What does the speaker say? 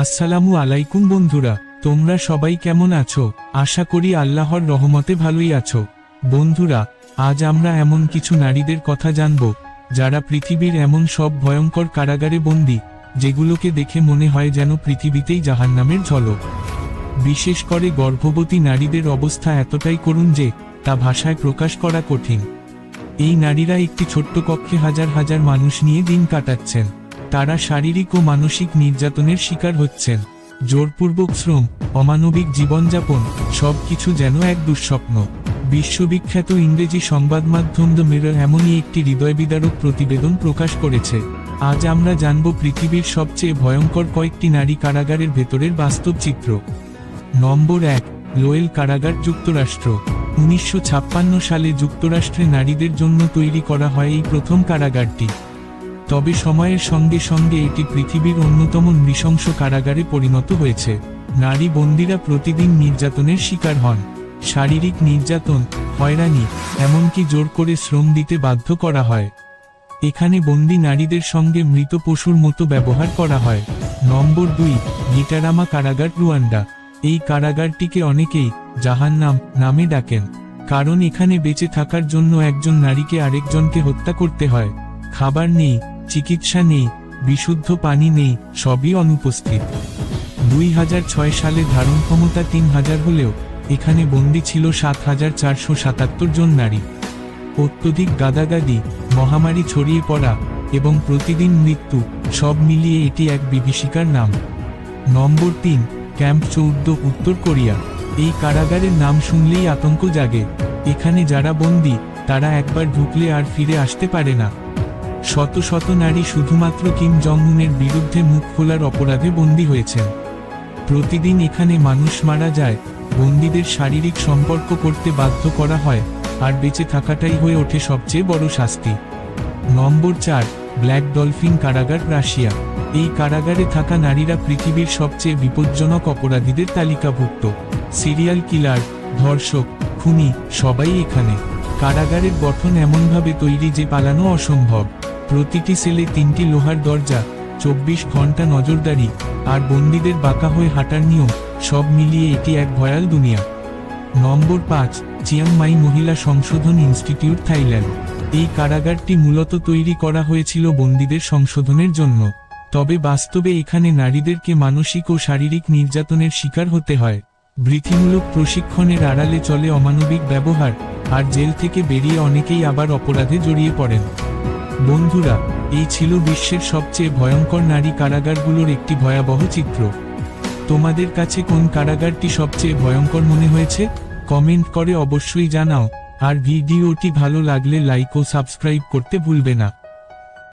আসসালামু আলাইকুম বন্ধুরা, তোমরা সবাই কেমন আছো? আশা করি আল্লাহর রহমতে ভালোই আছো। বন্ধুরা, আজ আমরা এমন কিছু নারীদের কথা জানব যারা পৃথিবীর এমন সব ভয়ঙ্কর কারাগারে বন্দী, যেগুলোকে দেখে মনে হয় যেন পৃথিবীতেই জাহান্নামের ঝলক। বিশেষ করে গর্ভবতী নারীদের অবস্থা এতটাই করুণ যে তা ভাষায় প্রকাশ করা কঠিন। এই নারীরা একটি ছোট্ট কক্ষে হাজার হাজার মানুষ নিয়ে দিন কাটাচ্ছেন। তারা শারীরিক ও মানসিক নির্যাতনের শিকার হচ্ছেন। জোরপূর্বক শ্রম, অমানবিক জীবনযাপন, সবকিছু যেন এক দুঃস্বপ্ন। বিশ্ববিখ্যাত ইংরেজি সংবাদ মাধ্যম দ্য মিরর এমনই একটি হৃদয়বিদারক প্রতিবেদন প্রকাশ করেছে। আজ আমরা জানব পৃথিবীর সবচেয়ে ভয়ঙ্কর কয়েকটি নারী কারাগারের ভেতরের বাস্তব চিত্র। নম্বর 1, লোয়েল কারাগার, যুক্তরাষ্ট্র। 1956 সালে যুক্তরাষ্ট্রে নারীদের জন্য তৈরি করা হয় এই প্রথম কারাগারটি। তবে সময়ের সঙ্গে সঙ্গে এটি পৃথিবীর অন্যতম নৃশংস কারাগারে পরিণত হয়েছে। নারী বন্দীরা প্রতিদিন নির্যাতনের শিকার হন। শারীরিক নির্যাতন, হয়রানি, এমনকি জোর করে শ্রম দিতে বাধ্য করা হয়। এখানে বন্দী নারীদের সঙ্গে মৃত পশুর মতো ব্যবহার করা হয়। নম্বর 2, গিটারামা কারাগার, রুয়ান্ডা। এই কারাগারটিকে অনেকেই জাহান্নাম নামে ডাকেন, কারণ এখানে বেঁচে থাকার জন্য একজন নারীকে আরেকজনকে হত্যা করতে হয়। খাবার নেই, চিকিৎসা নেই, বিশুদ্ধ পানি নেই, সবই অনুপস্থিত। 2006 সালে ধারণ ক্ষমতা 3000 হলেও এখানে বন্দী ছিল 7477 জন নারী। অত্যধিক গাদাগাদি, মহামারী ছড়িয়ে পড়া এবং প্রতিদিন মৃত্যু, সব মিলিয়ে এটি এক বিভীষিকার নাম। নম্বর 3, ক্যাম্প 14, উত্তর কোরিয়া। এই কারাগারের নাম শুনলেই আতঙ্ক জাগে। এখানে যারা বন্দী তারা একবার ঢুকলে আর ফিরে আসতে পারে না। শত শত নারী শুধুমাত্র কিম জং উনের বিরুদ্ধে মুখ খোলার অপরাধে বন্দী হয়েছেন। প্রতিদিন এখানে মানুষ মারা যায়, বন্দীদের শারীরিক সম্পর্ক করতে বাধ্য করা হয়, আর বেঁচে থাকাটাই হয়ে ওঠে সবচেয়ে বড় শাস্তি। নম্বর 4, ব্ল্যাক ডলফিন কারাগার, রাশিয়া। এই কারাগারে থাকা নারীরা পৃথিবীর সবচেয়ে বিপজ্জনক অপরাধীদের তালিকাভুক্ত। সিরিয়াল কিলার, ধর্ষক, খুনি, সবাই এখানে। কারাগারের গঠন এমনভাবে তৈরি যে পালানো অসম্ভব। প্রতিটি সেলে 3টি লোহার দরজা, 24 ঘন্টা নজরদারি, আর বন্দীদের বাঁকা হয়ে হাঁটার নিয়ম, সব মিলিয়ে এটি এক ভয়াল দুনিয়া। নম্বর 5, চিয়াং মাই মহিলা সংশোধন ইনস্টিটিউট, থাইল্যান্ড। এই কারাগারটি মূলত তৈরি করা হয়েছিল বন্দীদের সংশোধনের জন্য। তবে বাস্তবে এখানে নারীদেরকে মানসিক ও শারীরিক নির্যাতনের শিকার হতে হয়। বৃত্তিমূলক প্রশিক্ষণের আড়ালে চলে অমানবিক ব্যবহার, আর জেল থেকে বেরিয়ে অনেকেই আবার অপরাধে জড়িয়ে পড়েন। বন্ধুরা, এই ছিল বিশ্বের সবচেয়ে ভয়ঙ্কর নারী কারাগারগুলোর একটি ভয়াবহ চিত্র। তোমাদের কাছে কোন কারাগারটি সবচেয়ে ভয়ঙ্কর মনে হয়েছে? কমেন্ট করে অবশ্যই জানাও। আর ভিডিওটি ভালো লাগলে লাইক ও সাবস্ক্রাইব করতে ভুলবে না।